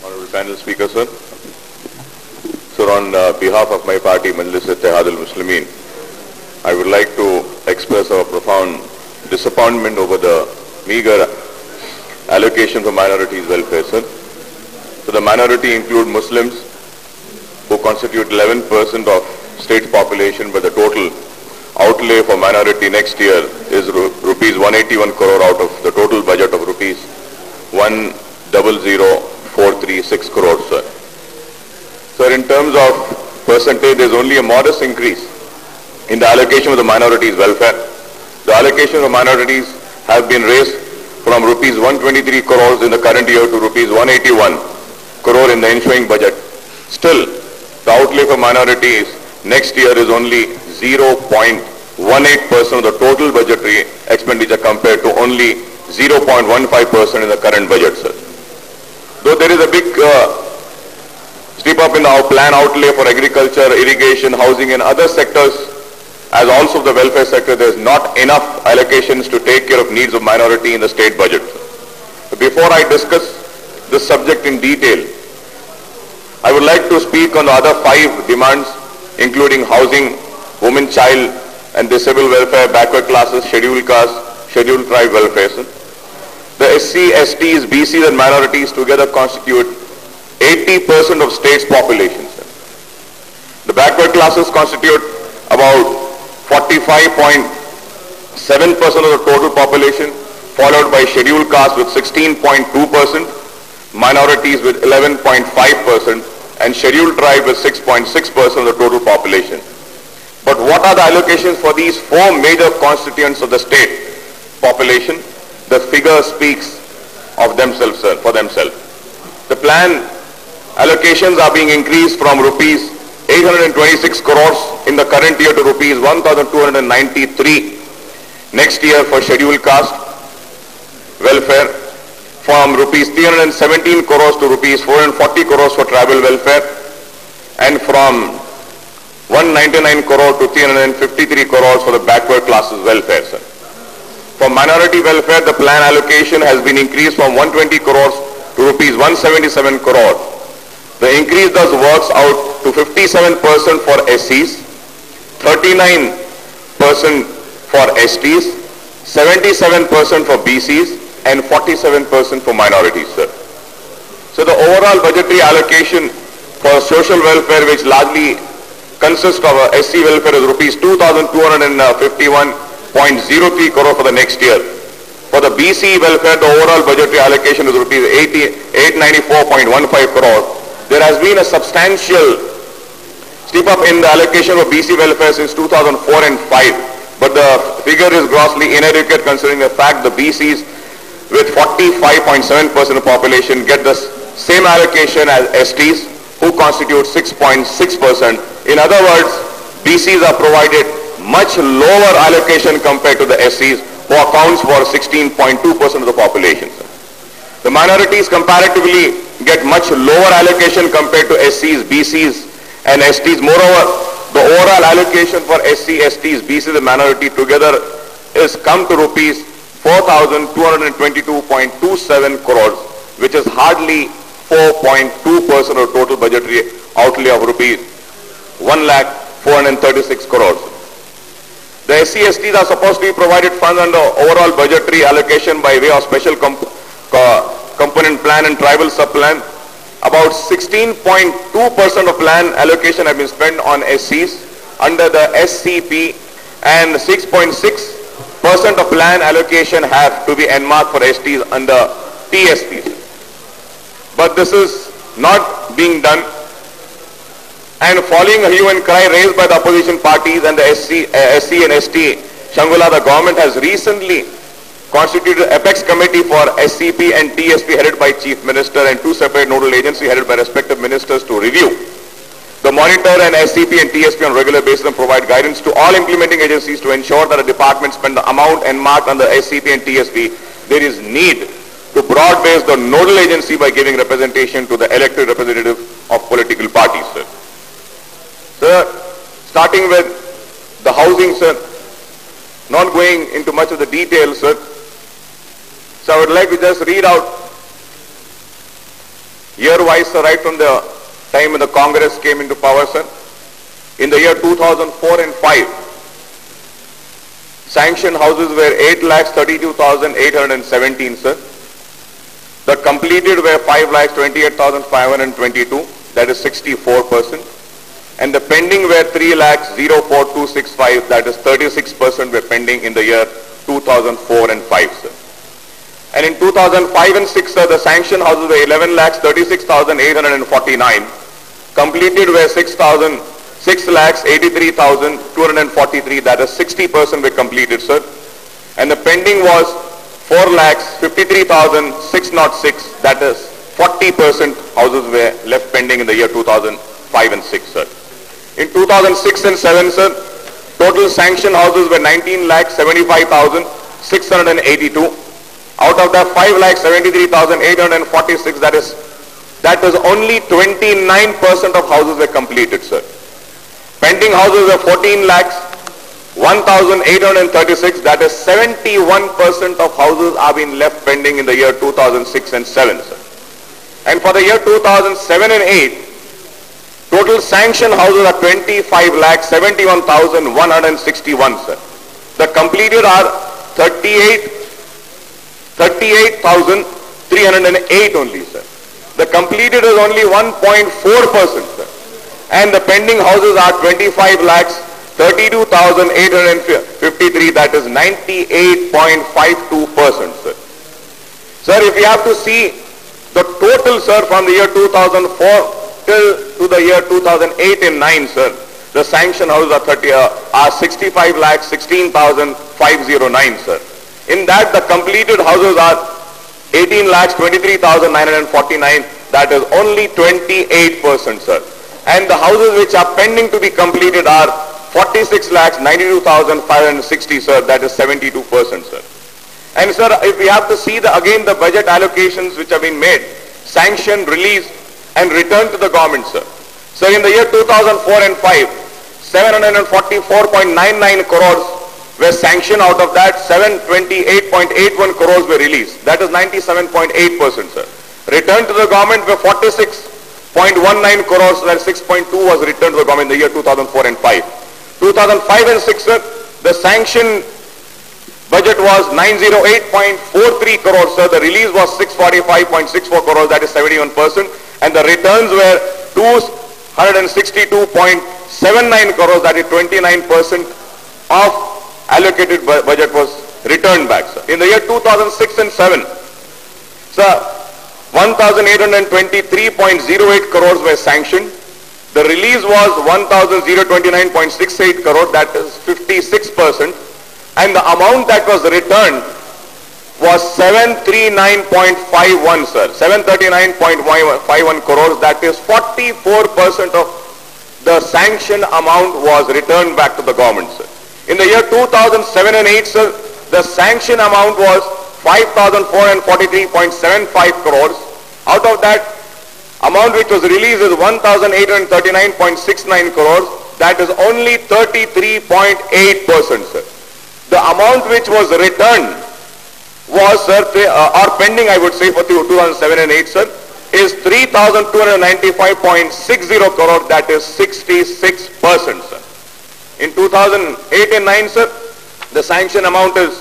Honorable panel speaker, sir. Sir, on behalf of my party, Majlis Ittihad al-Muslimin, I would like to express our profound disappointment over the meager allocation for minorities welfare, sir. So the minority include Muslims, who constitute 11% of state population, but the total outlay for minority next year is rupees 181 crore out of the total budget of rupees 1,00436 crore, sir. Sir, in terms of percentage, there is only a modest increase in the allocation of the minorities welfare. The allocation of minorities have been raised from rupees 123 crores in the current year to rupees 181 crore in the ensuing budget. Still, the outlay for minorities next year is only 0.18% of the total budgetary expenditure compared to only 0.15% in the current budget, sir. Though there is a big step up in our plan outlay for agriculture, irrigation, housing and other sectors, as also the welfare sector, there is not enough allocations to take care of needs of minority in the state budget. Before I discuss this subject in detail, I would like to speak on the other 5 demands, including housing, women, child and disabled welfare, backward classes, scheduled castes, scheduled tribe welfare. The SC, STs, BCs and minorities together constitute 80% of state's population. The backward classes constitute about 45.7% of the total population, followed by scheduled castes with 16.2%, minorities with 11.5% and scheduled tribe with 6.6% of the total population. But what are the allocations for these 4 major constituents of the state population? The figure speaks of themselves, sir, for themselves. The plan allocations are being increased from rupees 826 crores in the current year to rupees 1,293 next year for scheduled caste welfare, from rupees 317 crores to rupees 440 crores for tribal welfare, and from 199 crore to 353 crores for the backward classes welfare, sir. For minority welfare, the plan allocation has been increased from 120 crores to rupees 177 crores. The increase thus works out to 57% for SCs, 39% for STs, 77% for BCs and 47% for minorities, sir. So the overall budgetary allocation for social welfare, which largely consists of SC welfare, is rupees 2,251.03 crore for the next year. For the BC welfare, the overall budgetary allocation is rupees 894.15 crore. There has been a substantial step up in the allocation of BC welfare since 2004 and 5, but the figure is grossly inadequate considering the fact the BCs with 45.7% of population get the same allocation as STs, who constitute 6.6%. In other words, BCs are provided much lower allocation compared to the SCs, who accounts for 16.2% of the population. The minorities comparatively get much lower allocation compared to SCs, BCs and STs. Moreover, the overall allocation for SC, STs, BCs and minority together is come to rupees 4,222.27 crores, which is hardly 4.2% of total budgetary outlay of rupees 1,436 crores. The SC, STs are supposed to be provided funds under overall budgetary allocation by way of special component plan and tribal sub-plan. About 16.2% of plan allocation have been spent on SCs under the SCP, and 6.6% of plan allocation have to be earmarked for STs under TSP. But this is not being done, and following a hue and cry raised by the opposition parties and the SC and ST Shangula, the government has recently constituted Apex Committee for SCP and TSP headed by Chief Minister and 2 separate nodal agencies headed by respective ministers to review the monitor and SCP and TSP on regular basis and provide guidance to all implementing agencies to ensure that the department spend the amount earmarked under SCP and TSP. There is need to broad base the nodal agency by giving representation to the elected representative of political parties, sir. Sir, starting with the housing, sir, not going into much of the details, sir. So I would like to just read out year-wise, sir, right from the time when the Congress came into power, sir. In the year 2004 and 5, sanctioned houses were 8,32,817, sir. The completed were 5,28,522, that is 64%. And the pending were 3,04,265, that is 36% were pending in the year 2004 and 5, sir. And in 2005 and 6, sir, the sanctioned houses were 11,36,849. Completed were 6,83,243, that is 60% were completed, sir. And the pending was 4,53,606, that is 40% houses were left pending in the year 2005 and 6, sir. In 2006 and 7, sir, total sanctioned houses were 19,75,682. Out of that, 5,73,846, that is only 29% of houses were completed, sir. Pending houses were 14,01,836, that is 71% of houses are being left pending in the year 2006 and 7, sir. And for the year 2007 and 8, total sanctioned houses are 25,71,161, sir. The completed are 38,308 only, sir. The completed is only 1.4%, sir. And the pending houses are 25,32,853, that is 98.52%, sir. Sir, if you have to see the total, sir, from the year 2004 till to the year 2008 and 9, sir, the sanctioned houses are 65,16,509, sir. In that, the completed houses are 18,23,949, that is only 28%, sir. And the houses which are pending to be completed are 46,92,560, sir, that is 72%, sir. And sir, if we have to see again the budget allocations which have been made, sanctioned, released and returned to the government, sir. So in the year 2004 and 5, 744.99 crores were sanctioned. Out of that, 728.81 crores were released. That is 97.8%, sir. Returned to the government were 46.19 crores, that 6.2 was returned to the government in the year 2004 and 5. 2005 and 6, sir, the sanctioned budget was 908.43 crores, sir. The release was 645.64 crores, that is 71%. And the returns were 262.79 crores, that is 29% of allocated budget was returned back, sir. In the year 2006 and 7, sir, 1,823.08 crores were sanctioned. The release was 1,029.68 crores, that is 56%. And the amount that was returned was 739.51, sir. 739.51 crores, that is 44% of the sanctioned amount was returned back to the government, sir. In the year 2007 and 8, sir, the sanctioned amount was 5,443.75 crores. Out of that, amount which was released is 1,839.69 crores. That is only 33.8%, sir. The amount which was returned was, sir, or pending, I would say, for 2007 and 8, sir, is 3,295.60 crores. That is 66%, sir. In 2008 and 9, sir, the sanction amount is